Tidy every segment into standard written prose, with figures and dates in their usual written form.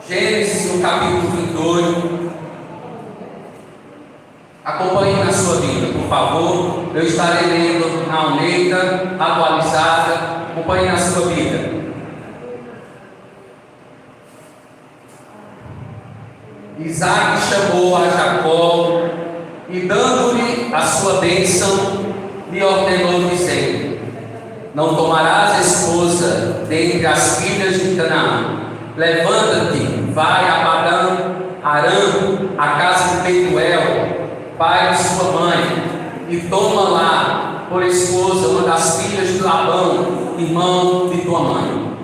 Gênesis, no capítulo 28. Acompanhe na sua Bíblia, por favor. Eu estarei lendo na Almeida atualizada. Acompanhe na sua Bíblia. Isaac chamou a Jacó e, dando-lhe a sua bênção, lhe ordenou, dizendo: não tomarás esposa dentre as filhas de Canaã. Levanta-te, vai a Padã-Arã, a casa de Betuel, pai de sua mãe, e toma lá por esposa uma das filhas de Labão, irmão de tua mãe.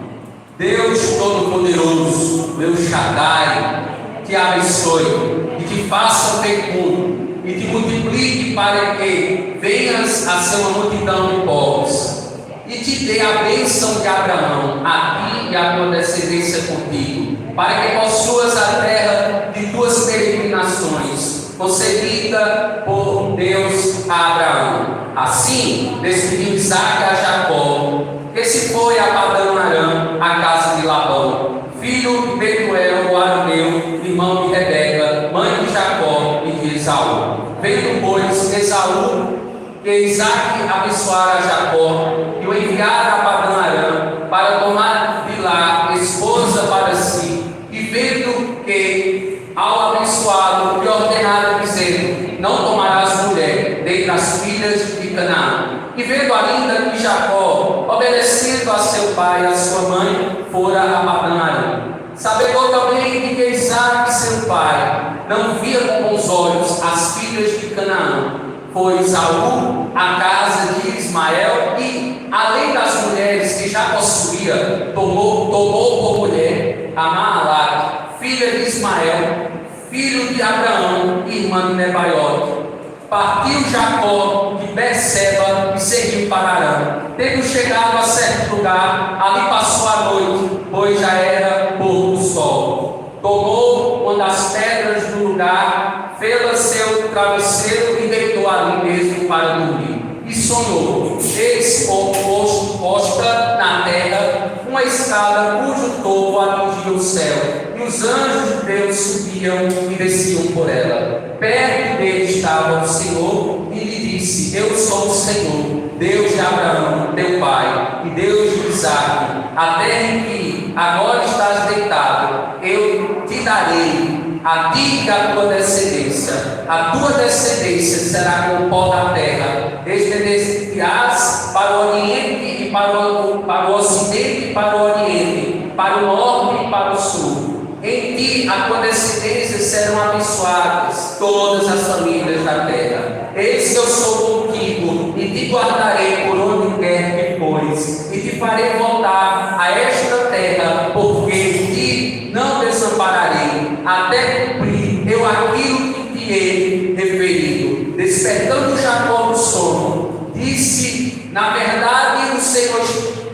Deus Todo-Poderoso, Deus Shaddai, te abençoe e te faça fecundo e te multiplique para que venhas a ser uma multidão de povos, e te dê a bênção de Abraão, a ti e a tua descendência contigo, para que possuas a terra de tuas peregrinações, concedida por Deus a Abraão. Assim despediu Isaac a Jacó, que se foi a Padã-Arã, a casa de Labão, filho de Betuel, o arameu, irmão de Rebeca, mãe de Jacó e de Esaú. Vendo, pois, Esaú que Isaac abençoara a Jacó e o enviara a Padã-Arã para tomar de lá esposa para si, e vendo que ao abençoado lhe ordenara, dizendo: não tomarás mulher dentre as filhas de Canaã. E vendo ainda que Jacó, obedecendo a seu pai e a sua mãe, fora a Padã-Arã, sabedor também de que Isaac, seu pai, não via com bons olhos as filhas de Canaã, foi Esaú à casa de Ismael e, além das mulheres que já possuía, tomou por mulher a Maalaque, filha de Ismael, filho de Abraão, irmã de Nebaiote. Partiu Jacó de Berseba e seguiu para Arã. Tendo chegado a certo lugar, ali passou a noite, pois já era pôr do sol. Tomou uma das pedras do lugar, fê-la seu travesseiro e deitou ali mesmo para dormir. E sonhou: eis posta na terra uma escada cujo topo atingia o céu, e os anjos de Deus subiam e desciam por ela. Perto dele estava o Senhor e lhe disse: eu sou o Senhor, Deus de Abraão, teu pai, e Deus de Isaque. A terra em que agora estás deitado, eu te darei, a ti e a tua descendência. A tua descendência será como o pó da terra. Estender-te-ás para o oriente e para o ocidente e para o oriente, para o norte e para o sul. Em ti a tua descendência serão abençoadas todas as famílias da terra. Eis que eu sou contigo e te guardarei por onde quer que fores, e te farei voltar a esta terra, porque te não desampararei, até cumprir eu aquilo que te hei referido. Despertando Jacó do sono, disse: na verdade o Senhor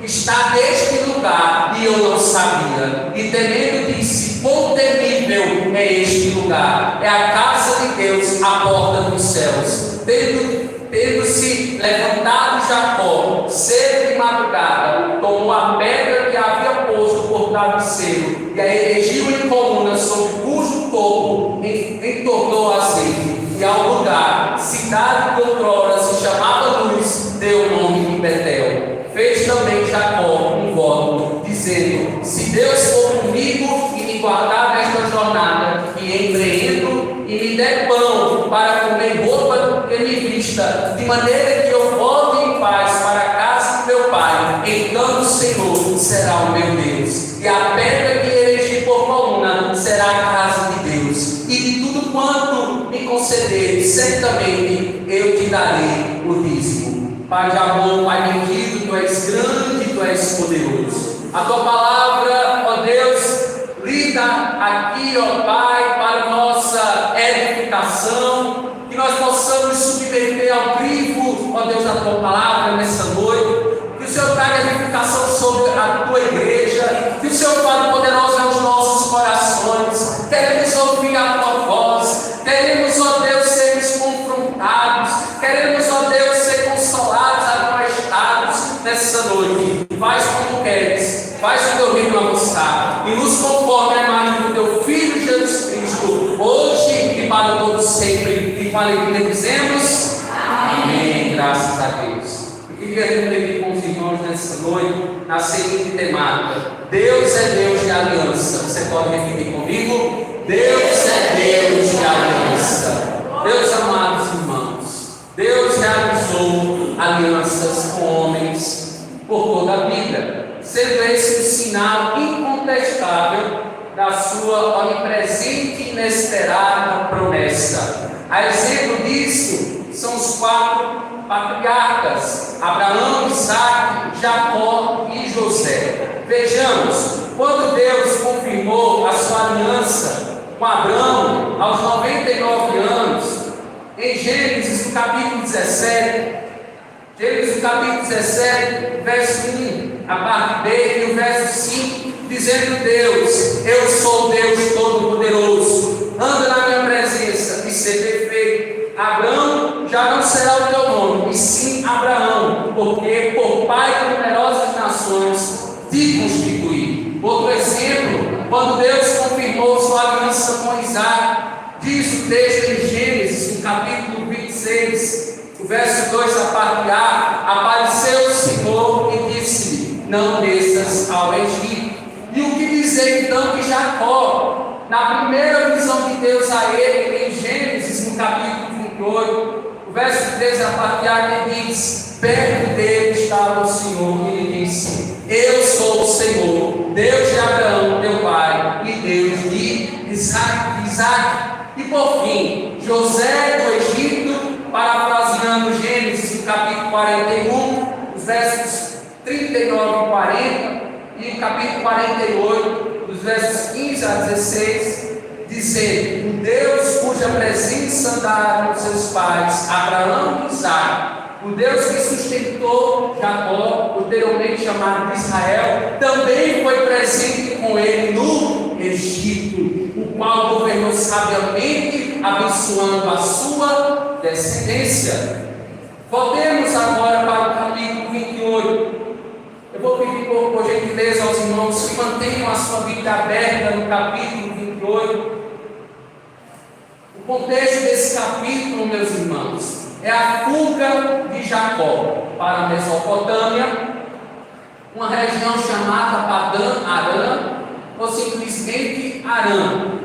está neste lugar, e eu não sabia. E temendo disse: quão temível é este lugar! É a casa de Deus, a porta dos céus. Tendo-se levantado Jacó, cedo de madrugada, tomou a pedra que havia posto por travesseiro e a erigiu em coluna, sobre cujo topo entornou azeite. E ao lugar, cidade que outrora se chamava Luz, deu o nome de Betel. Fez também Jacó um voto, dizendo: se Deus for comigo e me guardar nesta jornada que empreendo, e me der pão para comer, roupa que me vista, de maneira que eu volte em paz para a casa de meu pai, então o Senhor será o meu Deus, e a pedra que erigi por coluna será a casa de Deus, e de tudo quanto me conceder, certamente eu te darei o dízimo. Pai de amor, Pai bendito, tu és grande, tu és poderoso. A tua palavra, ó Deus, lida aqui, ó Pai, para nossa edificação, que nós possamos submeter ao crivo, ó Deus, da tua palavra nessa noite. Que o Senhor traga edificação sobre a tua igreja, que o Senhor fale poderoso aos nossos corações. Queremos ouvir a tua voz, queremos, ó Deus, sermos confrontados, queremos, ó Deus, ser consolados, admoestados nessa noite. Faz como queres, faz o teu reino avançar e nos conforme a imagem do teu com alegria dizemos amém, graças a Deus. Eu queria refletir com os irmãos nessa noite na seguinte temática: Deus é Deus de aliança. Você pode repetir comigo? Deus é Deus de aliança. Meus amados irmãos, Deus realizou alianças com homens por toda a vida, sendo esse um sinal incontestável da sua onipresente e inesperada promessa. A exemplo disso são os 4 patriarcas: Abraão, Isaque, Jacó e José. Vejamos, quando Deus confirmou a sua aliança com Abraão aos 99 anos, em Gênesis, no capítulo 17, verso 1, a parte B, e o verso 5, dizendo Deus: eu sou Deus Todo-Poderoso, anda na minha presença e ser perfeito. Abraão já não será o teu nome, e sim Abraão, porque por pai de numerosas nações te constituí. Outro exemplo, quando Deus confirmou sua aliança com Isaac, diz o texto em Gênesis, no capítulo 26, o verso 2, a parte A: apareceu o Senhor e disse-lhe: não desças ao Egito. E o que dizer então de Jacó, na primeira visão de Deus a ele, em Gênesis, no capítulo 28, o verso 3, a parte A, que diz: perto dele estava o Senhor, e ele disse: eu sou o Senhor, Deus de Abraão, teu pai, e Deus de Isaque. E por fim, José do Egito, parafraseando Gênesis, no capítulo 41, os versos 39 e 40, e o capítulo 48, dos versos 15 a 16, dizendo: o Deus cuja presença andaram com seus pais, Abraão e Isaque, o Deus que sustentou Jacó, posteriormente chamado de Israel, também foi presente com ele no Egito, o qual governou sabiamente, abençoando a sua descendência. Voltemos agora para o capítulo 28. Eu vou pedir por gentileza aos irmãos que mantenham a sua Bíblia aberta no capítulo 28. O contexto desse capítulo, meus irmãos, é a fuga de Jacó para a Mesopotâmia, uma região chamada Padã-Arã, ou simplesmente Arã.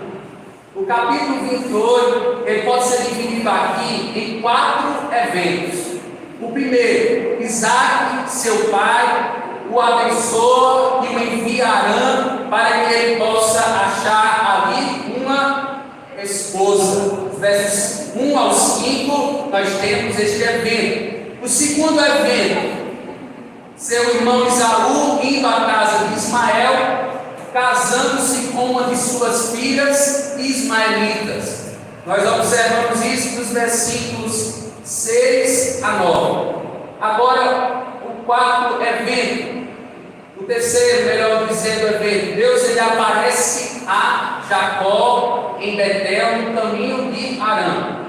O capítulo 28, ele pode ser dividido aqui em 4 eventos. O primeiro: Isaque, seu pai, o abençoa e o envia a Arã para que ele possa achar ali uma esposa. Versos 1 ao 5, nós temos este evento. O segundo evento: seu irmão Esaú indo à casa de Ismael, casando-se com uma de suas filhas ismaelitas. Nós observamos isso nos versículos 6 a 9. Agora, o quarto evento, o terceiro, melhor dizendo, evento: Deus ele aparece a Jacó em Betel, no caminho de Arã,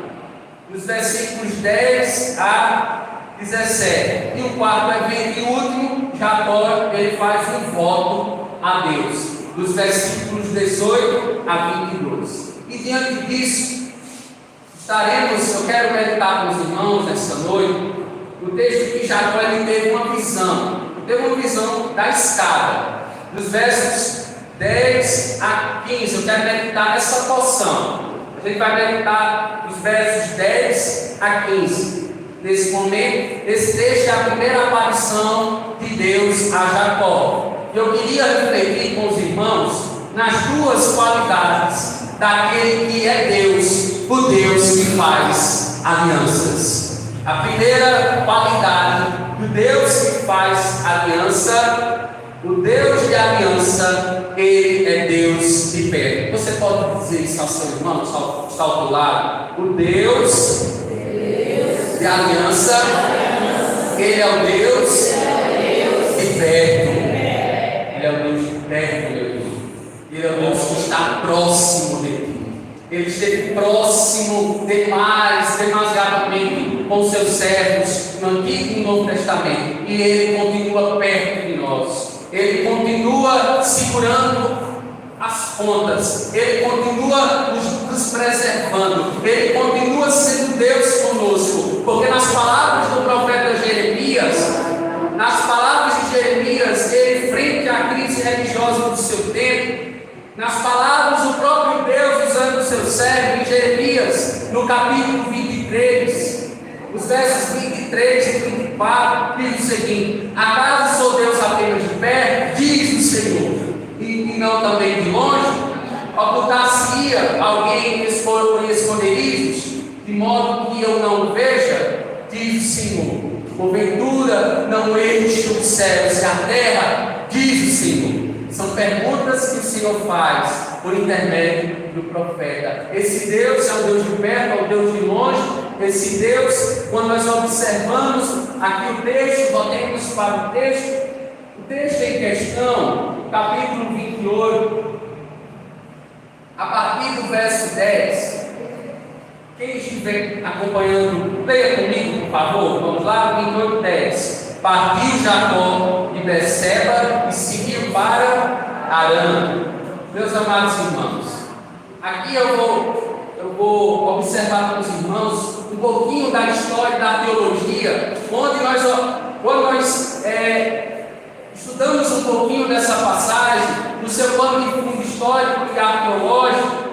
nos versículos 10 a 17. E o quarto evento e último, Jacó ele faz um voto a Deus, dos versículos 18 a 22. E diante disso, eu quero meditar com os irmãos nessa noite, no texto que Jacó ele teve uma visão da escada, dos versos 10 a 15. Eu quero meditar nessa porção. A gente vai meditar dos versos 10 a 15. Nesse momento, esse texto é a primeira aparição de Deus a Jacó. Eu queria refletir com os irmãos nas duas qualidades daquele que é Deus, o Deus que faz alianças. A primeira qualidade do Deus que faz aliança: o Deus de aliança, ele é Deus de perto. Você pode dizer isso ao seu irmão, está ao teu lado? O Deus de aliança, ele é o Deus de perto. Ele é o Deus de perto, meu irmão. Ele é o Deus que está próximo de ti. Ele esteve próximo demasiadamente com seus servos no Antigo e no Novo Testamento. E ele continua perto de nós. Ele continua segurando as contas, Ele continua nos preservando, Ele continua sendo Deus conosco, porque nas palavras do profeta Jeremias, ele frente à crise religiosa do seu tempo, nas palavras do próprio Deus usando o seu servo, em Jeremias, no capítulo 23, os versos 23 e 24, diz o seguinte: acaso sou Deus apenas de perto, diz o Senhor, e não também de longe? Ocultar-se-ia alguém por esconderijos, de modo que eu não o veja, diz o Senhor. Porventura não enche os céus e a terra, diz o Senhor. São perguntas que o Senhor faz por intermédio do profeta. Esse Deus é o Deus de perto, é o Deus de longe. Esse Deus, quando nós observamos aqui o texto, voltemos para o texto em questão, capítulo 28, a partir do verso 10. Quem estiver acompanhando, leia comigo, por favor. Vamos lá, 28, 10. Partiu Jacó de Berseba e seguiu para Harã. Meus amados irmãos, aqui eu vou observar com os irmãos um pouquinho da história da teologia, quando nós estudamos um pouquinho dessa passagem, no seu pano de fundo histórico e arqueológico,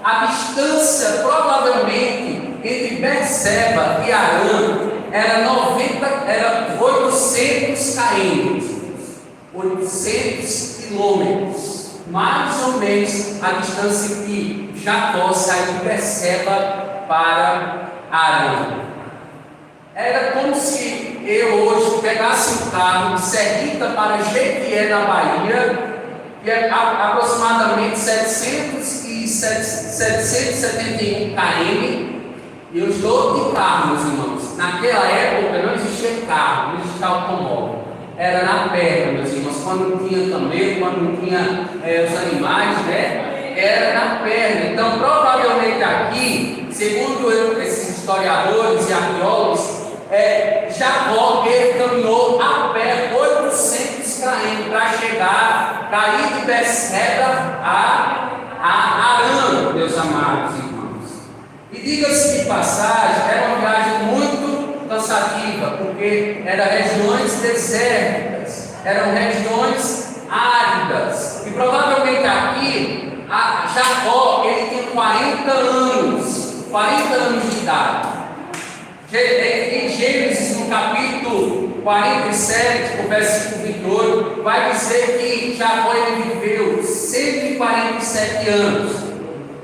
a distância provavelmente entre Berseba e Harã era 800 km, 800 quilômetros, mais ou menos a distância que Jacó saiu de Berseba para Harã. Era como se eu hoje pegasse um carro de Serrita para Jequié, na Bahia, que é aproximadamente 771 km. E eu estou de carro, meus irmãos. Naquela época não existia carro, não existia automóvel. Era na perna, meus irmãos. Quando não tinha camelo, quando não tinha os animais, né? Era na perna. Então, provavelmente aqui, segundo esses historiadores e arqueólogos, Jacó caminhou a pé 800 km para chegar, cair de Berseba a Harã, meus amados irmãos. E diga-se de passagem, era uma viagem muito cansativa, porque eram regiões desérticas, eram regiões áridas, e provavelmente aqui, Jacó, ele tinha 40 anos de idade. Em Gênesis, no capítulo 47, o versículo 28, vai dizer que Jacó ele viveu 147 anos.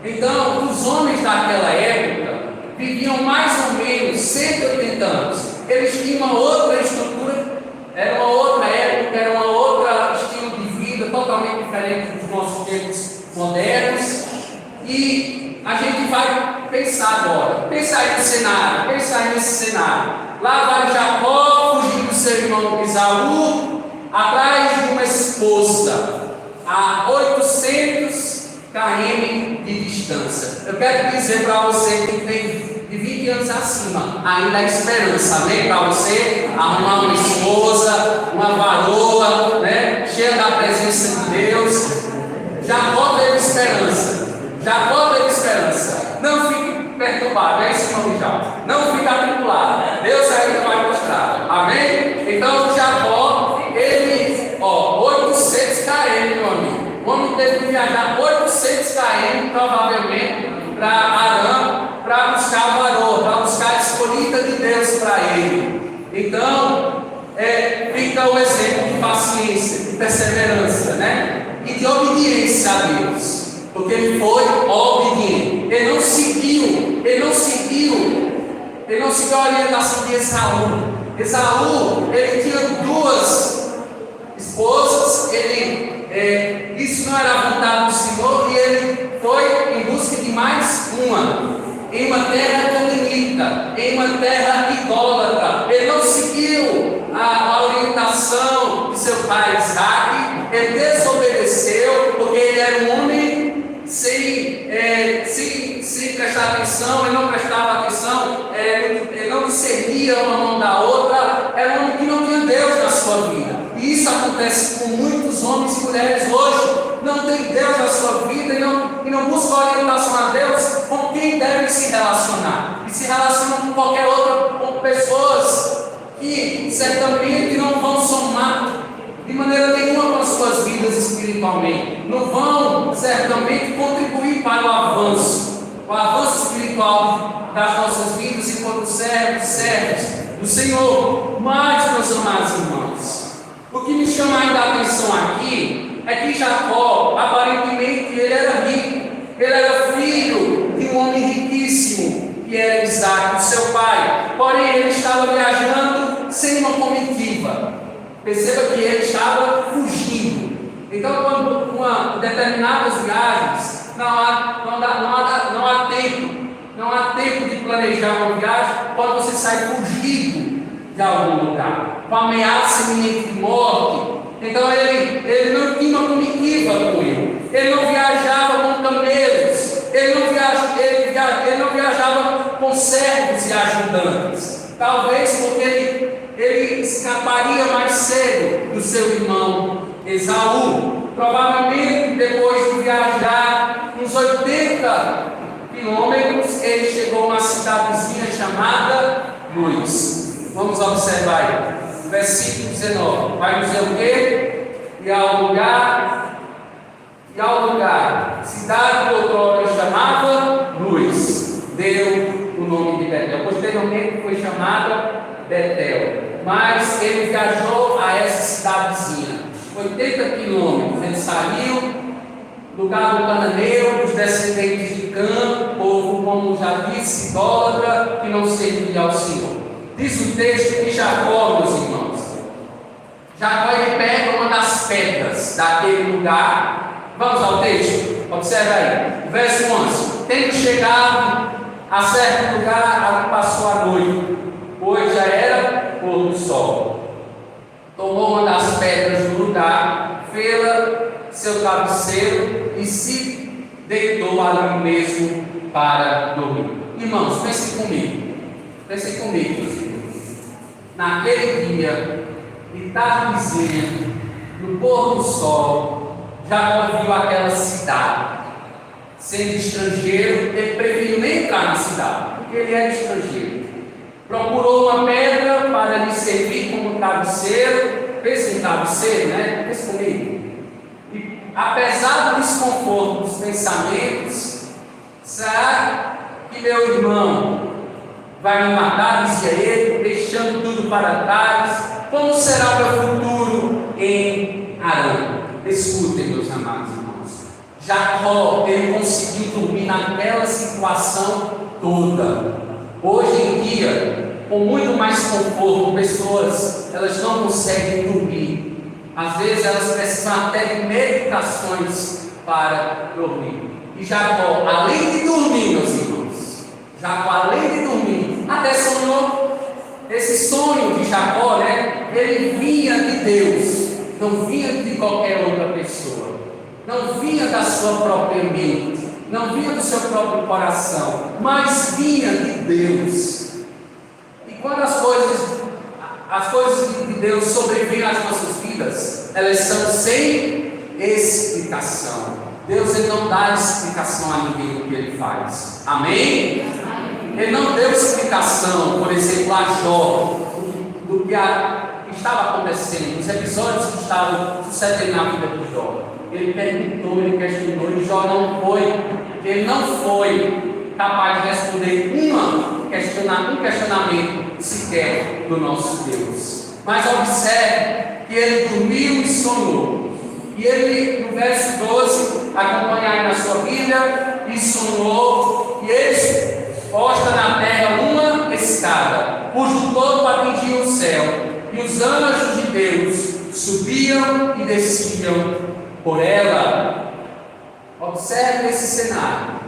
Então, os homens daquela época viviam mais ou menos 180 anos. Eles tinham uma outra estrutura, era uma outra época, era um outro estilo de vida, totalmente diferente dos nossos tempos modernos. E a gente vai pensar agora, pensar nesse cenário. Lá vai Jacó fugindo do seu irmão Esaú, atrás de uma esposa, a 800 km de distância. Eu quero dizer para você que tem de 20 anos acima, ainda há esperança, amém? Para você arrumar uma esposa, uma varoa, né? Cheia da presença de Deus. Jacó teve esperança. Não fique perturbado, é isso, irmão Jacó. Não fique atribulado. Deus ainda vai mostrar. Amém? Então, Jacó, 800 km, meu amigo. O homem teve que viajar 800 km, provavelmente, para Harã, para buscar a varoa, para buscar a escolhida de Deus para ele. Então, fica o exemplo de paciência, de perseverança, né? E de obediência a Deus. Porque ele foi obediente. Ele não seguiu a orientação de Esaú. Ele tinha duas esposas, isso não era a vontade do Senhor, e ele foi em busca de mais uma, em uma terra canaanita, em uma terra idólatra. Ele não seguiu a orientação de seu pai Isaac, ele desobedeceu, porque ele era um homem sem prestar atenção, ele não prestava atenção, ele não discernia uma mão da outra, era um homem que não tinha Deus na sua vida. E isso acontece com muitos homens e mulheres hoje. não tem Deus na sua vida e não busca orientação a Deus, com quem deve se relacionar? E se relaciona com qualquer outra, com pessoas que certamente não vão somar de maneira nenhuma com as suas vidas espiritualmente, não vão certamente contribuir para o avanço espiritual das nossas vidas enquanto servos do Senhor. Mas, meus amados irmãos, o que me chama ainda a atenção aqui é que Jacó, aparentemente, ele era rico, ele era filho de um homem riquíssimo, que era Isaac, seu pai. Porém, ele estava viajando sem uma comitiva. Perceba que ele estava fugindo. Então, quando determinadas viagens, não há tempo de planejar uma viagem, quando você sai fugido de algum lugar, com ameaça iminente de morte. Então, ele não tinha uma comitiva com ele. Ele não viajava com camelos. Ele não viajava com servos e ajudantes. Talvez porque ele escaparia mais cedo do seu irmão Esaú. Provavelmente, depois de viajar uns 80 quilômetros, ele chegou a uma cidadezinha chamada Luz. Vamos observar aí, versículo 19. Vai dizer o quê? E ao lugar, cidade que outrora chamava Luz, deu o nome de Betel. Posteriormente foi chamada Betel. Mas ele viajou a essa cidadezinha, 80 quilômetros. Ele saiu, lugar do cananeu, dos descendentes de Cã, povo, como já disse, idólatra, que não servia ao Senhor. Diz o texto que Jacó, meus irmãos, Jacó ele pega uma das pedras daquele lugar. Vamos ao texto, observa aí, verso 11. Tendo chegado a certo lugar, passou a noite, pois já era pôr do sol. Tomou uma das pedras do lugar, fê-la seu travesseiro e se deitou ali mesmo para dormir. Irmãos, pensem comigo, naquele dia, de tardezinha, no pôr do sol, Jacó viu aquela cidade. Sendo estrangeiro, ele preferiu nem entrar na cidade, porque ele era estrangeiro. Procurou uma pedra para lhe servir como travesseiro. Pensa em travesseiro, né? Pensa comigo. E apesar do desconforto dos pensamentos, será que meu irmão vai me matar, dizia ele, deixando tudo para trás? Como será o meu futuro em Harã? Escutem, meus amados irmãos. Jacó, ele conseguiu dormir naquela situação toda. Hoje em dia, com muito mais conforto, pessoas, elas não conseguem dormir. Às vezes elas precisam até de medicações para dormir. E Jacó, além de dormir, meus irmãos, até sonhou. Esse sonho de Jacó, né? Ele vinha de Deus, não vinha de qualquer outra pessoa, não vinha da sua própria mente, não vinha do seu próprio coração, mas vinha de Deus. E quando as coisas de Deus sobrevêm às nossas vidas, elas são sem explicação. Deus ele não dá explicação a ninguém do que ele faz. Amém? Ele não deu explicação, por exemplo, a Jó, do que estava acontecendo, os episódios que estavam sucedendo na vida de Jó. Ele perguntou, ele questionou, e Jó ele não foi capaz de responder um questionamento sequer do nosso Deus. Mas observe que ele dormiu e sonhou. E ele, no verso 12, acompanha aí na sua Bíblia, e sonhou, e ele posta na terra uma escada, cujo topo atingia o céu, e os anjos de Deus subiam e desciam por ela. Observe esse cenário.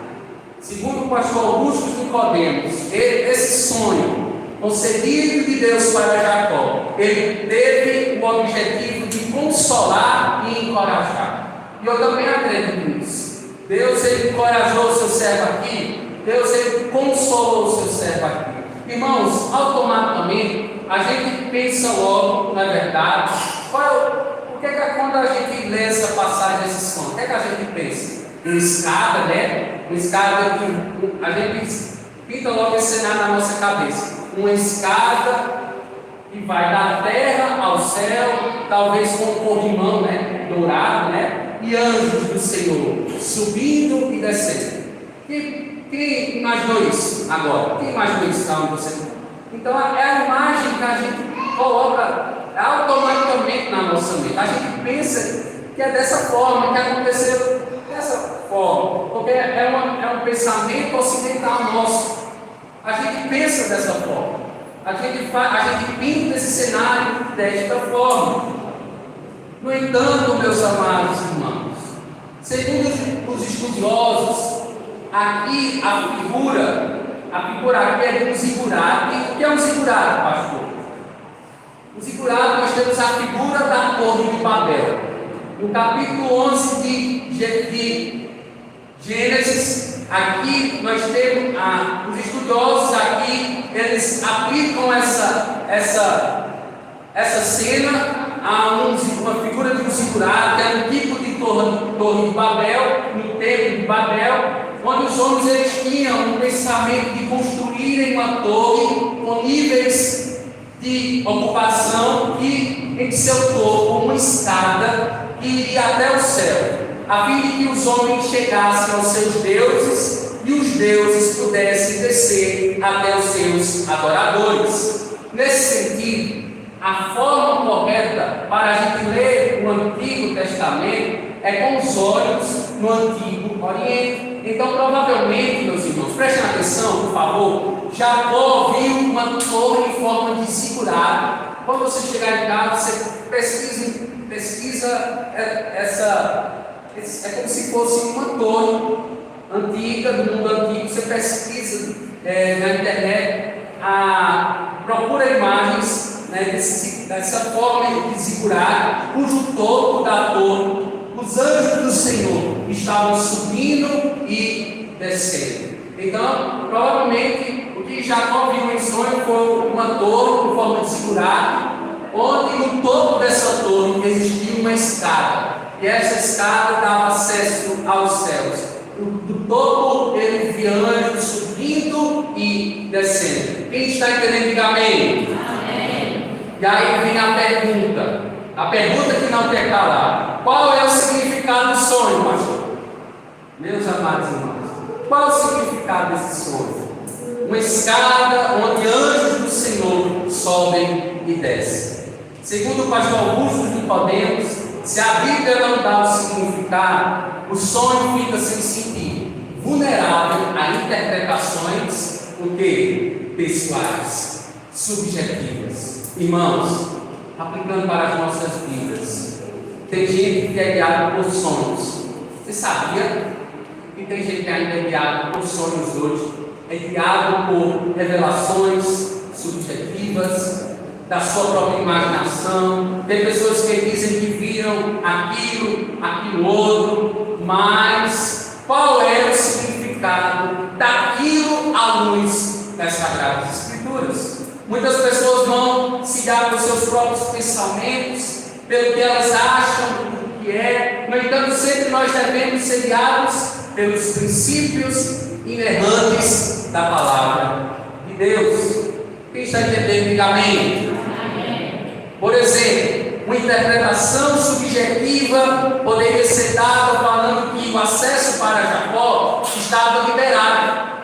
Segundo o pastor Augusto Nicodemos, esse sonho concedido de Deus para Jacó, ele teve o objetivo de consolar e encorajar. E eu também acredito nisso. Deus ele encorajou o seu servo aqui. Deus ele consolou o seu servo aqui. Irmãos, automaticamente a gente pensa logo, na verdade, qual O que é que quando a gente lê essa passagem, esse som, o que é que a gente pensa? Uma escada, né? Uma escada que a gente pinta logo esse cenário na nossa cabeça. Uma escada que vai da terra ao céu, talvez com um corrimão, né? Dourado, né? E anjos do Senhor subindo e descendo. Quem imaginou isso agora? Quem imaginou isso onde você está? Então é a imagem que a gente coloca automaticamente na nossa mente. A gente pensa que é dessa forma, que aconteceu dessa forma, porque é um pensamento ocidental nosso. A gente pensa dessa forma, a gente pinta esse cenário desta forma. No entanto, meus amados irmãos, segundo os estudiosos, aqui a figura aqui é de um zigurate. O que é um zigurate, pastor? No zigurate nós temos a figura da Torre de Babel. No capítulo 11 de Gênesis, aqui nós temos os estudiosos aqui, eles aplicam essa cena a uma figura de um zigurate, que é um tipo de torre de Babel, no templo de Babel, onde os homens eles tinham um pensamento de construírem uma torre com níveis de ocupação e em seu topo uma escada que iria até o céu, a fim de que os homens chegassem aos seus deuses e os deuses pudessem descer até os seus adoradores. Nesse sentido, a forma correta para a gente ler o Antigo Testamento é com os olhos no Antigo Oriente. Então, provavelmente, meus irmãos, prestem atenção, por favor. Jacó viu uma torre em forma de zigurate. Quando você chegar em casa, você pesquisa é como se fosse uma torre antiga, do mundo antigo. Você pesquisa na internet, procura imagens, né, dessa forma de zigurate, cujo topo da torre, os anjos do Senhor estavam subindo e descendo. Então, provavelmente, o que Jacó viu em sonho foi uma torre em forma de zigurate, onde no topo dessa torre existia uma escada, e essa escada dava acesso aos céus. Do topo ele via anjos subindo e descendo. Quem está entendendo, diga amém. Amém. E aí vem a pergunta que não quer calar: qual é o significado do sonho, pastor? Meus amados irmãos, qual é o significado desse sonho? Uma escada onde anjos do Senhor sobem e descem. Segundo o pastor Augusto de Podemos, se a Bíblia não dá o significado, o sonho fica sem sentido, vulnerável a interpretações pessoais, subjetivas. Irmãos, aplicando para as nossas vidas, tem gente que é guiada por sonhos. Você sabia que tem gente que ainda é guiada por sonhos hoje? É guiado por revelações subjetivas da sua própria imaginação. Tem pessoas que dizem que viram aquilo outro, mas qual é o significado daquilo à luz das Sagradas Escrituras? Muitas pessoas vão se guiar pelos seus próprios pensamentos, pelo que elas acham do que é. No entanto, sempre nós devemos ser guiados pelos princípios inerrantes da Palavra de Deus. Quem está entendendo, diga amém. Por exemplo, uma interpretação subjetiva poderia ser dada falando que o acesso para Jacó estava liberado.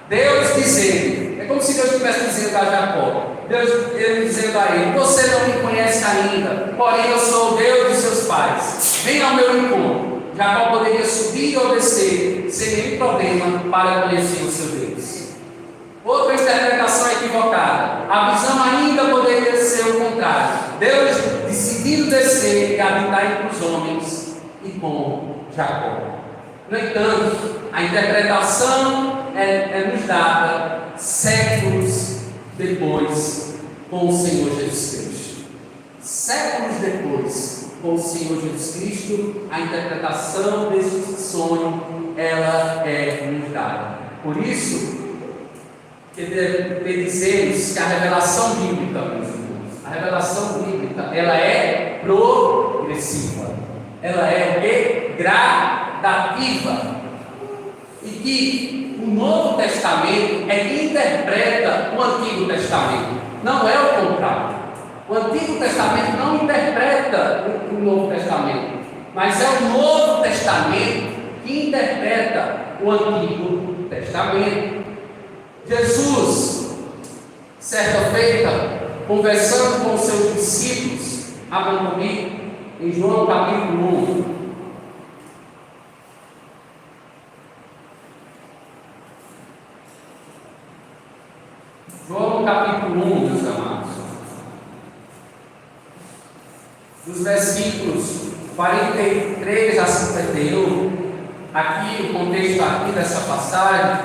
Deus dizendo, é como se Deus estivesse dizendo a Jacó, Deus dizendo a ele: você não me conhece ainda, porém eu sou o Deus de seus pais, venha ao meu encontro. Jacó poderia subir ou descer sem nenhum problema para conhecer o seu Deus. Outra interpretação equivocada, a visão ainda poderia ser o contrário: Deus decidindo descer e habitar entre os homens e com Jacó. No entanto, a interpretação nos dada séculos depois com o Senhor Jesus Cristo. Séculos depois, com o Senhor Jesus Cristo, a interpretação desse sonho ela é nos dada. Por isso que dizemos que a revelação bíblica, meus irmãos, a revelação bíblica, ela é progressiva. progressiva. Ela é o quê? Gradativa. E que o Novo Testamento é que interpreta o Antigo Testamento. Não é o contrário. O Antigo Testamento não interpreta o Novo Testamento, mas é o Novo Testamento que interpreta o Antigo Testamento. Jesus, certa feita, conversando com os seus discípulos, abram comigo em João capítulo 1. João capítulo 1, meus amados, dos versículos 43 a 51, aqui o contexto aqui dessa passagem,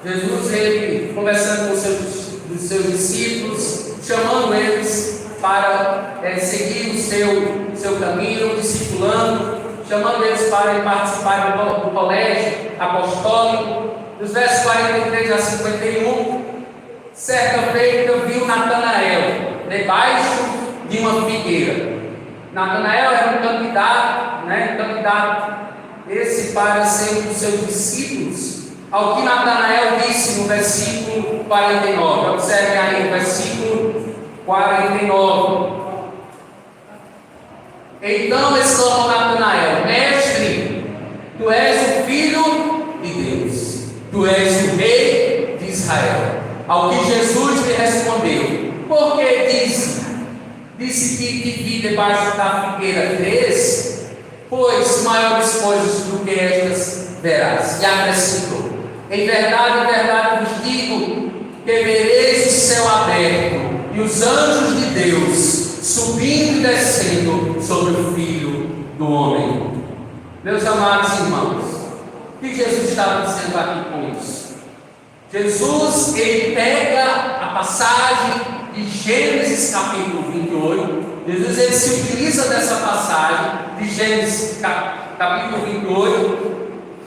Jesus, ele conversando com os seus discípulos, chamando eles para seguir o seu caminho, discipulando, chamando eles para participar do colégio apostólico. Dos versos 43 a 51, certa feita viu Natanael debaixo de uma figueira. Natanael era um candidato esse para ser um dos seus discípulos, ao que Natanael disse no versículo 49. Observe aí o versículo 49. Então exclamou Natanael: Mestre, tu és o Filho de Deus, tu és o Rei de Israel. Ao que Jesus lhe respondeu: por que disse que te vi debaixo da figueira crês? Pois maiores coisas do que estas verás. E acrescentou: em verdade vos digo que vereis o céu aberto e os anjos de Deus subindo e descendo sobre o Filho do Homem. Meus amados irmãos, o que Jesus estava dizendo aqui com isso? Jesus, ele pega a passagem de Gênesis capítulo 28, Jesus ele se utiliza dessa passagem de Gênesis capítulo 28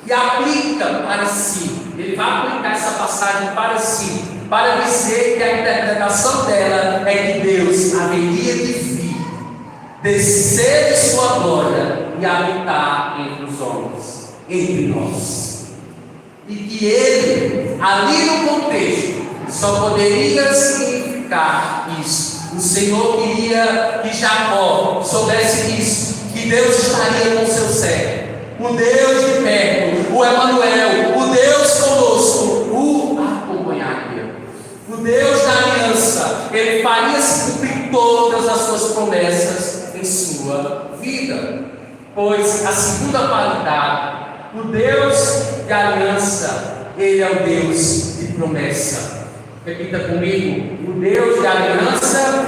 e aplica para si. Ele vai aplicar essa passagem para si, para dizer que a interpretação dela é que Deus haveria de vir, descer de sua glória e habitar entre os homens, entre nós. E que ele, ali no contexto, só poderia significar isso. O Senhor queria que Jacó soubesse disso, que Deus estaria com seu servo, o Deus de perto, o Emanuel, o Deus conosco, o acompanharia, o Deus da aliança. Ele faria se cumprir todas as suas promessas em sua vida, pois a segunda qualidade, o Deus de aliança, ele é o Deus de promessa. Repita comigo: o Deus de aliança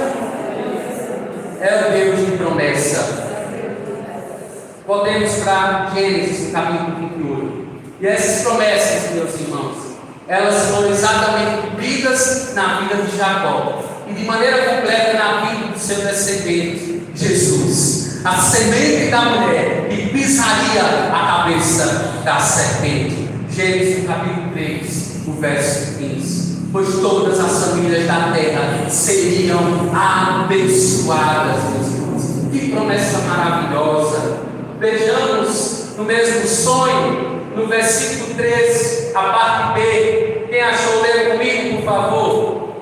é o Deus de promessa. Voltemos para Gênesis, capítulo 28. E essas promessas, meus irmãos, elas foram exatamente cumpridas na vida de Jacó e de maneira completa na vida do seu descendente, Jesus, a semente da mulher que pisaria a cabeça da serpente. Gênesis capítulo 3, o verso 15. Pois todas as famílias da terra seriam abençoadas, meus irmãos. Que promessa maravilhosa! Vejamos no mesmo sonho, no versículo 13, a parte B. Quem achou, ler comigo, por favor.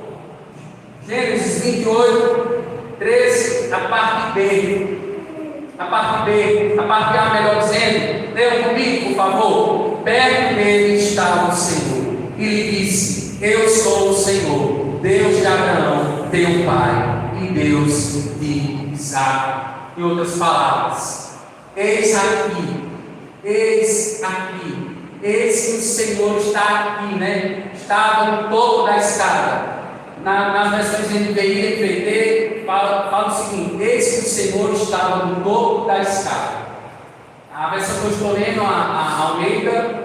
Gênesis 28, 13, a parte B. A parte B, a parte A, melhor dizendo, leiam comigo, por favor. Perto dele estava o Senhor e lhe disse: eu sou o Senhor, Deus de Abraão, teu pai, e Deus de Isaque. Em outras palavras, eis aqui, eis que o Senhor está aqui, né? Estava no topo da escada. Nas versões NVI e NVT fala o seguinte: eis que o Senhor estava no topo da escada. A versão que eu estou lendo, a Almeida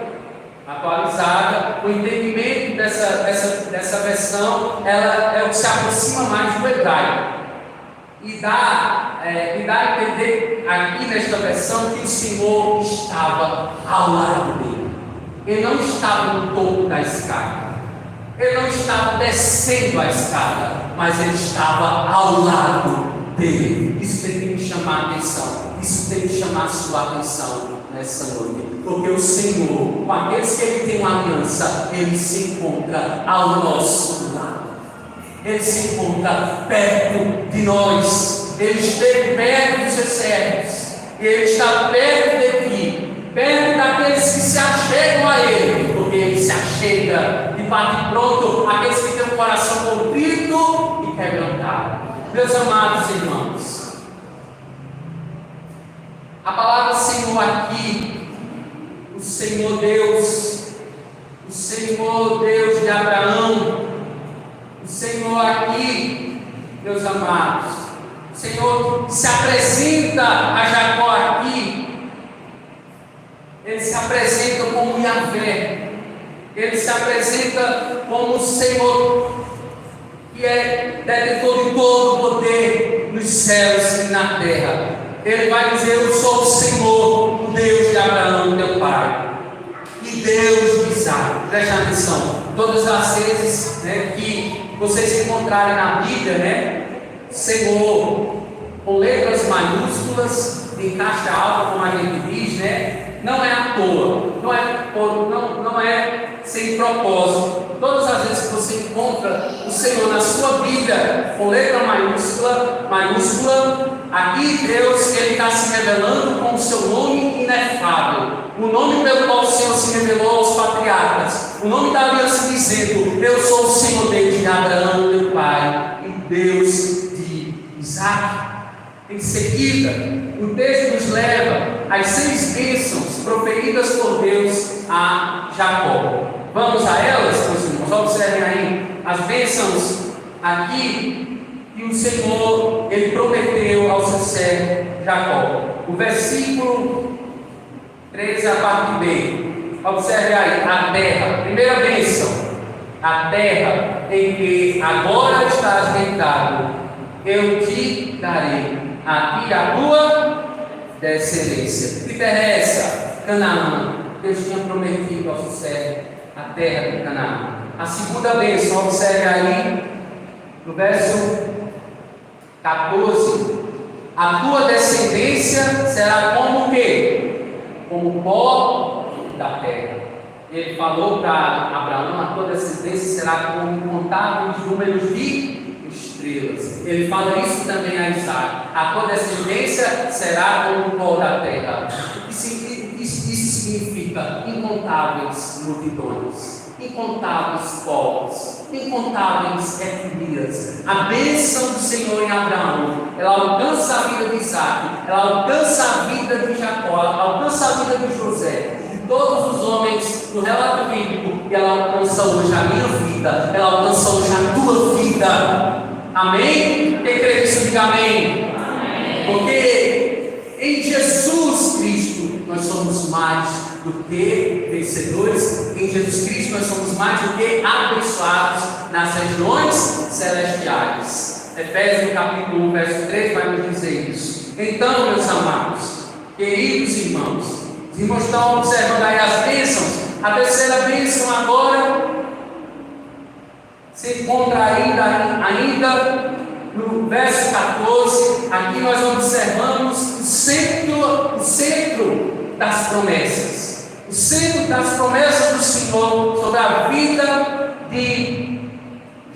atualizada, o entendimento dessa versão, ela é o que se aproxima mais do hebraico e dá a entender aqui nesta versão que o Senhor estava ao lado dele. Ele não estava no topo da escada, ele não estava descendo a escada, mas ele estava ao lado dele. Isso tem que me chamar a atenção. isso tem que chamar a sua atenção nessa noite. Porque o Senhor, com aqueles que Ele tem uma aliança, Ele se encontra ao nosso lado. Ele se encontra perto de nós. Ele esteve perto dos seus servos. E Ele está perto de ti, perto daqueles que se achegam a Ele, porque Ele se achega de bate pronto àqueles que têm um coração contrito e quebrantado. Meus amados irmãos, a palavra Senhor aqui, o Senhor Deus de Abraão, o Senhor aqui, meus amados, o Senhor se apresenta a Jacó aqui. Ele se apresenta como Yahvé. Ele se apresenta como o Senhor que é detentor de todo o poder nos céus e na terra. Ele vai dizer: eu sou o Senhor, o Deus de Abraão, teu pai, e Deus de Isaac. Preste atenção, todas as vezes, que vocês encontrarem na Bíblia, Senhor com letras maiúsculas, em caixa alta, como a gente diz, não é à toa, não é sem propósito. Todas as vezes que você encontra o Senhor na sua Bíblia com letra maiúscula, aqui Deus Ele está se revelando com o seu nome inefável, o nome pelo qual o Senhor se revelou aos patriarcas, o nome da aliança dizendo: eu sou o Senhor Deus de Abraão, teu pai, e Deus de Isaac. Em seguida, o texto nos leva às 6 bênçãos proferidas por Deus a Jacó. Vamos a elas, meus irmãos. Observem aí as bênçãos aqui que o Senhor Ele prometeu ao seu servo Jacó. O versículo 13, a parte B. Observe aí a terra. Primeira bênção: a terra em que agora estás deitado, eu te darei aqui a tua descendência. Que terra é essa? Canaã. Deus tinha prometido ao seu servo a terra de Canaã. A segunda bênção, observe aí no verso 14: a tua descendência será como o quê? Como o pó da terra. Ele falou para Abraão: a tua descendência será como incontáveis números de estrelas. Ele fala isso também a Isaac: a tua descendência será como o pó da terra. Isso significa incontáveis multidões, incontáveis povos, incontáveis etnias. A bênção do Senhor em Abraão, ela alcança a vida de Isaac, ela alcança a vida de Jacó, ela alcança a vida de José, de todos os homens no relato bíblico, e ela alcança hoje a minha vida, ela alcança hoje a tua vida. Amém? Quem crê nisso, diga amém. Amém. Porque em Jesus Cristo nós somos mais do que vencedores. Em Jesus Cristo nós somos mais do que abençoados nas regiões celestiais. Efésios capítulo 1, verso 3 vai nos dizer isso. Então, meus amados, queridos irmãos, os irmãos estão observando aí as bênçãos. A terceira bênção agora se encontra ainda no verso 14. Aqui nós observamos o centro das promessas. O centro das promessas do Senhor sobre a vida de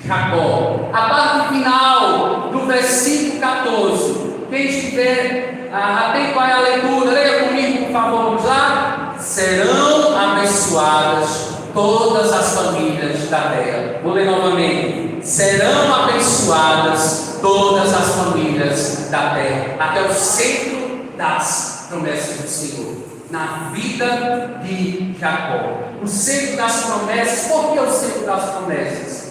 Jacó. A parte final do versículo 14. Quem estiver atento à leitura, leia comigo, por favor, vamos lá. Serão abençoadas todas as famílias da terra. Vou ler novamente. Serão abençoadas todas as famílias da terra. Até o centro das promessas do Senhor na vida de Jacó. O centro das promessas. Por que o centro das promessas?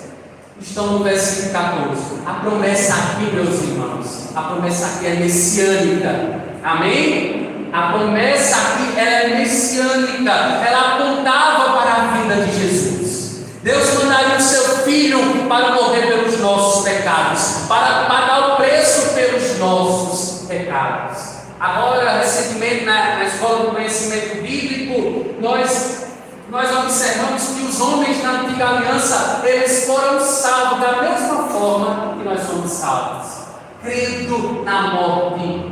Estão no versículo 14. A promessa aqui, meus irmãos, a promessa aqui é messiânica. Amém? A promessa aqui é messiânica. Ela apontava para a vida de Jesus. Deus mandaria o seu Filho para morrer pelos nossos pecados, para pagar o preço pelos nossos pecados. Agora, recentemente, na escola do conhecimento bíblico, nós observamos que os homens na antiga aliança, eles foram salvos da mesma forma que nós somos salvos, crendo na morte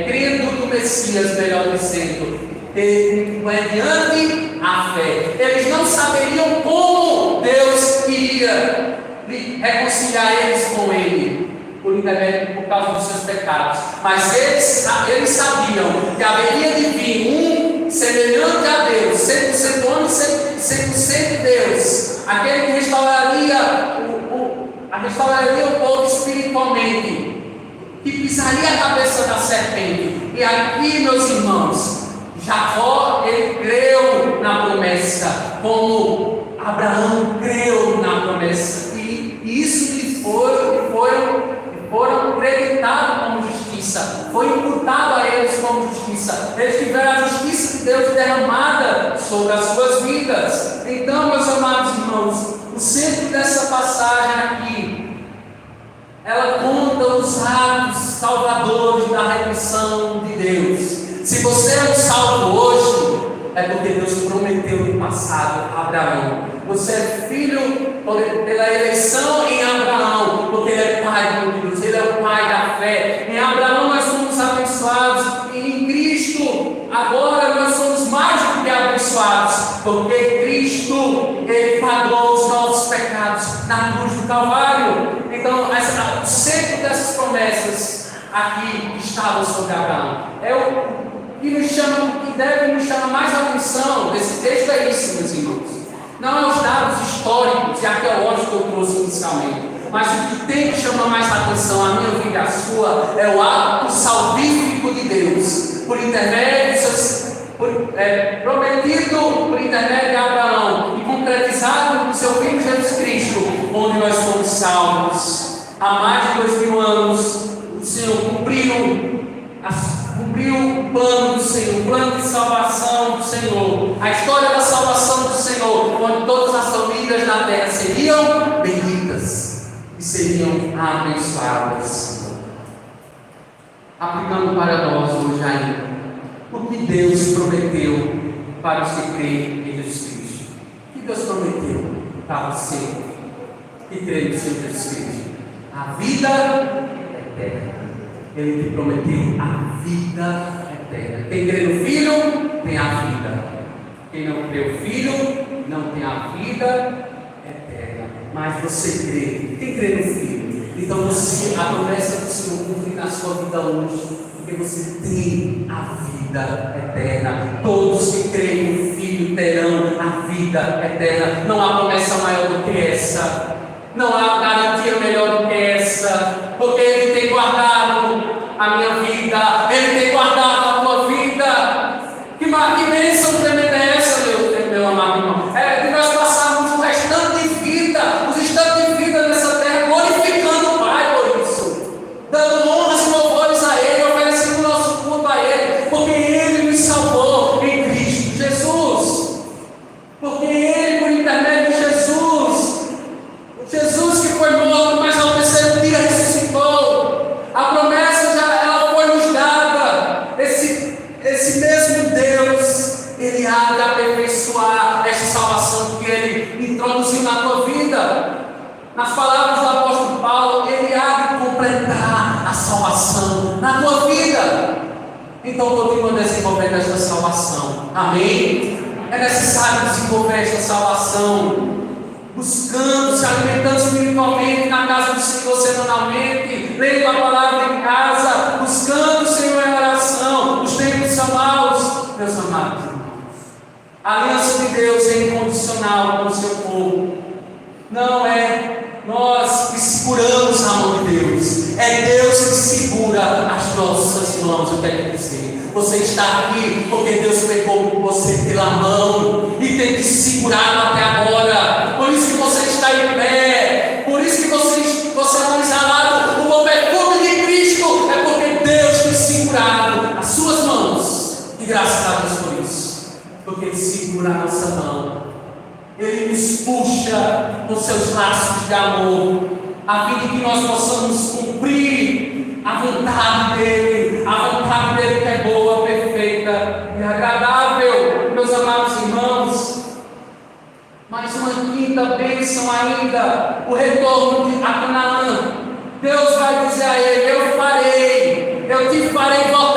crendo no Messias, melhor dizendo, mediante a fé. Eles não saberiam como Deus iria reconciliar eles com Ele, por causa dos seus pecados. Mas eles sabiam que haveria de vir um semelhante a Deus, 100% homem, 100% Deus, aquele que restauraria o povo espiritualmente, que pisaria a cabeça da serpente. E aqui, meus irmãos, Jacó, ele creu na promessa, como Abraão creu na promessa, e isso lhe foram creditados como justiça, foi imputado a eles como justiça. Eles tiveram a justiça de Deus derramada sobre as suas vidas. Então, meus amados irmãos, o centro dessa passagem aqui, ela conta os atos salvadores da redenção de Deus. Se você é um salvo hoje, é porque Deus prometeu no passado a Abraão. Você é filho pela eleição em Abraão, porque ele é pai de Deus, ele é o pai da fé. Em Abraão nós somos abençoados, e em Cristo agora nós somos mais do que abençoados, porque Cristo, ele pagou os nossos pecados na cruz do Calvário. Então, o centro dessas promessas aqui estavam sobre Abraão. O que deve nos chamar mais a atenção desse texto é isso, meus irmãos. Não é os dados históricos e arqueológicos que eu trouxe inicialmente, mas o que tem que chamar mais a atenção, a minha vida e a sua, é o ato salvífico de Deus, por intermédio prometido por intermédio de Abraão e concretizado no seu Filho Jesus Cristo, onde nós fomos salvos. Há mais de 2000 anos, o Senhor cumpriu o plano do Senhor, o plano de salvação do Senhor, a história da salvação do Senhor, onde todas as famílias na terra seriam benditas e seriam abençoadas. Aplicando para nós hoje ainda, o que Deus prometeu para os que creem em Jesus Cristo? O que Deus prometeu para você que crê no Senhor Jesus Cristo? A vida eterna. Ele te prometeu a vida eterna. Quem crê no Filho tem a vida. Quem não crê no Filho não tem a vida eterna. Mas você crê. Quem crê no Filho? Então a promessa do Senhor cumpre na sua vida hoje, porque você tem a vida eterna. Todos que creem no Filho terão a vida eterna. Não há promessa maior do que essa. Não há garantia melhor do que essa, porque Ele tem guardado a minha vida, Ele tem guardado a tua vida. Que bênção tremenda é essa, meu amado irmão? Que nós passarmos o restante de vida, os instantes de vida nessa terra, glorificando o Pai por isso, dando honras e louvores a Ele, oferecendo o nosso culto a Ele, porque Ele nos salvou em Cristo Jesus, porque Ele, por intermédio de Jesus que foi morto, mas ao terceiro dia ressuscitou. A promessa ela foi nos dada. Esse mesmo Deus, Ele há de aperfeiçoar esta salvação que Ele introduziu na tua vida. Nas palavras do apóstolo Paulo, Ele há de completar a salvação na tua vida. Então continua desenvolvendo esta salvação. Amém? É necessário desenvolver esta salvação, buscando, se alimentando espiritualmente na casa do Senhor semanalmente, lendo a palavra em casa, buscando o Senhor em oração, os tempos são maus, meus amados irmãos. A aliança de Deus é incondicional com o seu povo. Não é nós que seguramos a mão de Deus, é Deus que segura as nossas mãos. Eu quero dizer, você está aqui porque Deus pegou você pela mão e tem que segurá-lo até agora. Por isso que você está em pé, por isso que você não exalado o perfume de Cristo, é porque Deus tem segurado as suas mãos. E graças a Deus por isso, porque Ele segura a nossa mão, Ele nos puxa com seus laços de amor, a fim de que nós possamos cumprir a vontade dEle, que é boa, perfeita e agradável. Meus amados irmãos, mais uma quinta bênção ainda, o retorno a Canaã. Deus vai dizer a ele: eu te farei voltar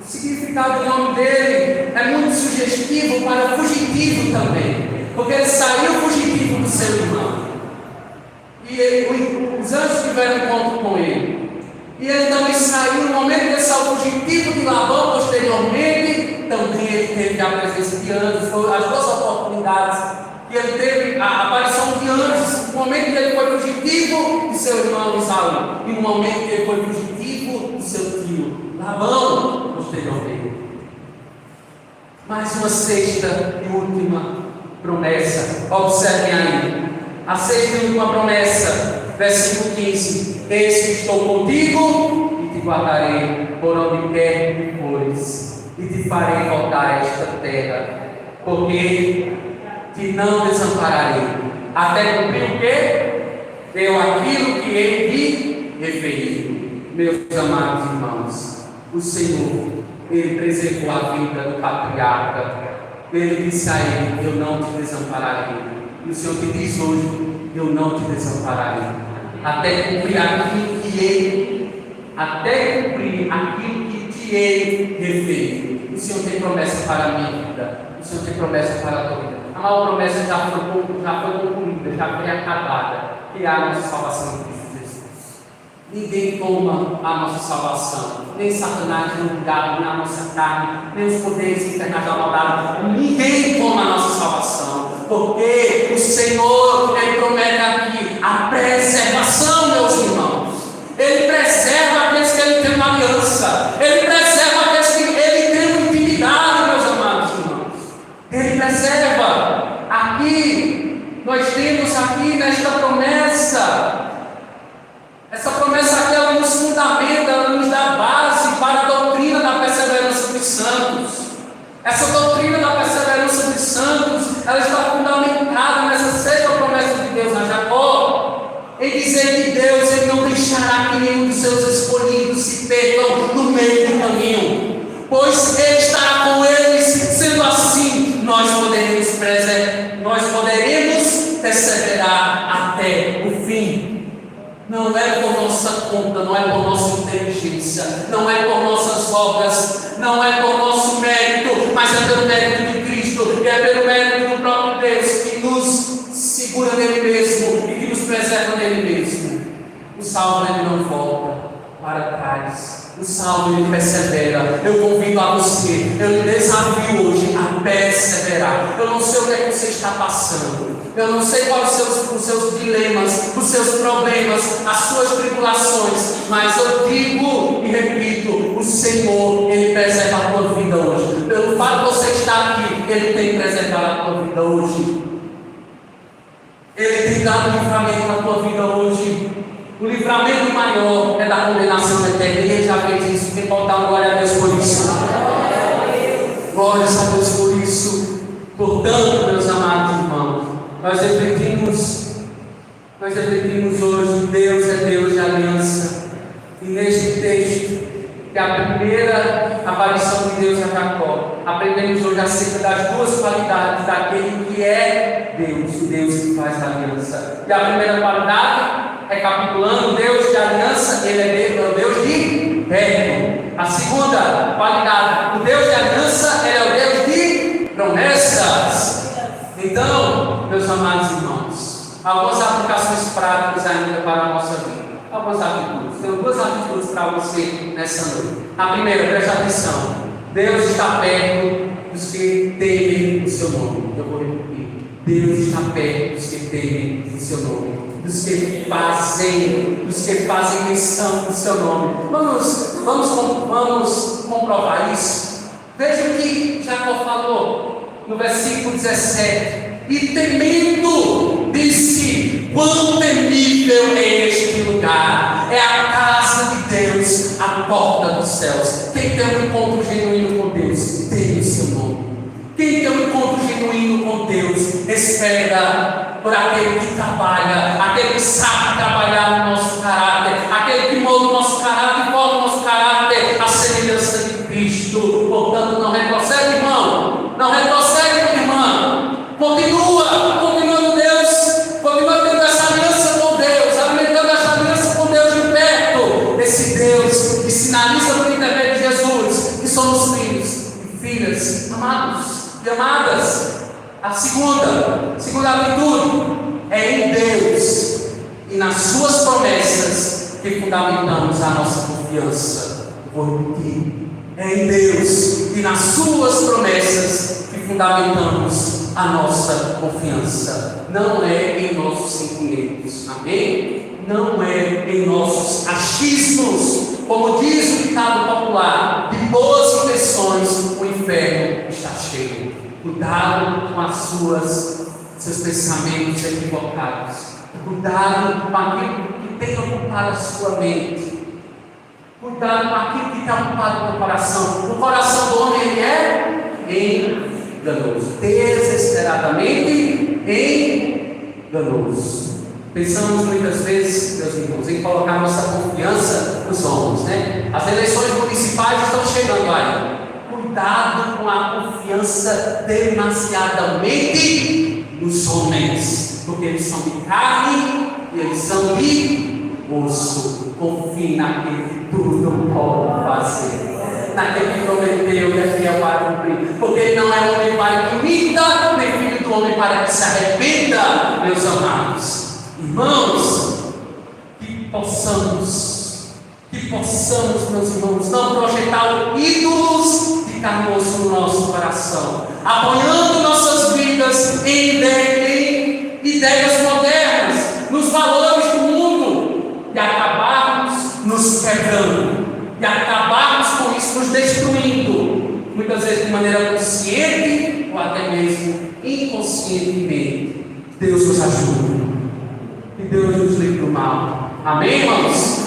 O significado do nome dele é muito sugestivo para fugitivo também, porque ele saiu fugitivo do seu irmão. E os anjos tiveram encontro com ele. E ele também saiu, no momento que ele saiu fugitivo de Labão, posteriormente, também ele teve a presença de anjos. Foram as duas oportunidades que ele teve a aparição de anjos. No momento que ele foi fugitivo de seu irmão Esaú, e no momento que ele foi fugitivo de seu tio Labão, posteriormente. Mais uma sexta e última promessa. Observem aí. A sexta e última promessa, versículo 15: eis que estou contigo e te guardarei por onde quer que fores, e te farei voltar a esta terra, porque te não desampararei, até cumprir o quê? Eu aquilo que ele te referiu. Meus amados irmãos, o Senhor, Ele preservou a vida do patriarca. Ele disse a ele: eu não te desampararei. E o Senhor te diz hoje: eu não te desampararei, até cumprir aquilo que te hei referido. O Senhor tem promessa para a minha vida, o Senhor tem promessa para a tua vida. A maior promessa já foi concluída, já foi acabada, que é a nossa salvação em Cristo Jesus. Ninguém toma a nossa salvação, nem Satanás, nem o diabo, nem a nossa carne, nem os poderes infernais da maldade. Ninguém toma a nossa salvação, porque o Senhor, Ele promete aqui a preservação, meus irmãos. Ele preserva aqueles que Ele tem uma aliança, Ele preserva aqueles que Ele tem uma intimidade, meus amados irmãos. Ele preserva. Aqui, nós temos aqui nesta promessa. Essa promessa aqui, ela nos fundamenta, ela nos dá base para a doutrina da perseverança dos santos. Essa doutrina da perseverança dos santos, ela está fundamentada nessa sexta promessa de Deus a Jacó, em dizer que Deus, Ele não deixará que nenhum dos seus escolhidos se percam no meio do caminho, pois Ele estará com eles. Sendo assim, nós poderemos perseverar até o fim. Não é por nossa conta, não é por nossa inteligência, não é por nossas obras, não é por nosso mérito, mas é pelo mérito de Cristo, e é pelo mérito do próprio Deus que nos segura nele mesmo e que nos preserva nele mesmo. O salvo, ele não volta para trás, o salvo, ele persevera. Eu convido a você, eu lhe desafio hoje a perseverar. Eu não sei o que é que você está passando, eu não sei quais são os seus dilemas, os seus problemas, as suas tribulações, mas eu digo e repito: o Senhor, Ele preserva a tua vida hoje. Pelo fato de você estar aqui, Ele tem preservado a tua vida hoje. Ele tem dado livramento na tua vida hoje. O livramento maior é da condenação eterna, e Ele já fez isso. Quem pode dar glória a Deus por isso? Glórias a Deus por isso. Portanto, meus amados irmãos, nós refletimos hoje: Deus é Deus de aliança. E neste texto, que é a primeira aparição de Deus a Jacó, aprendemos hoje acerca das duas qualidades daquele que é Deus, o Deus que faz aliança. E a primeira qualidade, recapitulando: Deus de aliança, Ele é o Deus de perdão. A segunda qualidade, o Deus de aliança, Ele é o Deus de promessas. Então, meus amados irmãos, algumas aplicações práticas ainda para a nossa vida. Algumas atitudes. Tenho duas atitudes para você nessa noite. A primeira, preste atenção: Deus está perto dos que temem o seu nome. Eu vou repetir: Deus está perto dos que temem o seu nome, dos que fazem menção do seu nome. Vamos comprovar isso. Veja o que Jacó falou no versículo 17: e temendo, disse: quão temível é este lugar! É a casa de Deus, a porta dos céus. Quem tem um encontro genuíno com Deus, tem o seu nome. Quem tem um encontro genuíno com Deus, espera por aquele que trabalha, aquele que sabe trabalhar no nosso caráter, aquele que molda o nosso caráter e forma o nosso caráter à semelhança de Cristo. Portanto, não retrocede, irmão, não retrocede, irmã. Continua no Deus, continua tendo essa aliança com Deus, alimentando essa aliança com Deus de perto. Esse Deus que sinaliza por intermédio de Jesus que somos Amados e amadas, a segunda atitude é em Deus e nas suas promessas que fundamentamos a nossa confiança. Vou repetir. É em Deus e nas suas promessas que fundamentamos a nossa confiança. Não é em nossos sentimentos. Amém? Não é em nossos achismos. Como diz o ditado popular, de boas intenções o inferno está cheio. Cuidado com seus pensamentos equivocados. Cuidado com aquilo que tem ocupado a sua mente. Cuidado com aquilo que tem ocupado o teu coração. O coração do homem ele é enganoso, desesperadamente enganoso. Pensamos muitas vezes, meus irmãos, em colocar nossa confiança nos homens, né? As eleições municipais estão chegando aí. Cuidado com a confiança demasiadamente nos homens, porque eles são de carne e eles são de osso. Confie naquele que tudo pode fazer, naquele que prometeu e é fiel para cumprir, porque ele não é homem para que minta, nem filho do homem para que se arrependa, meus amados. Irmãos, que possamos, meus irmãos, não projetar ídolos de carne e osso no nosso coração, apoiando nossas vidas em ideias modernas, nos valores do mundo, e acabarmos nos quebrando, e acabarmos com isso nos destruindo, muitas vezes de maneira consciente ou até mesmo inconscientemente. Deus nos ajude. Que Deus nos livre do mal. Amém, irmãos?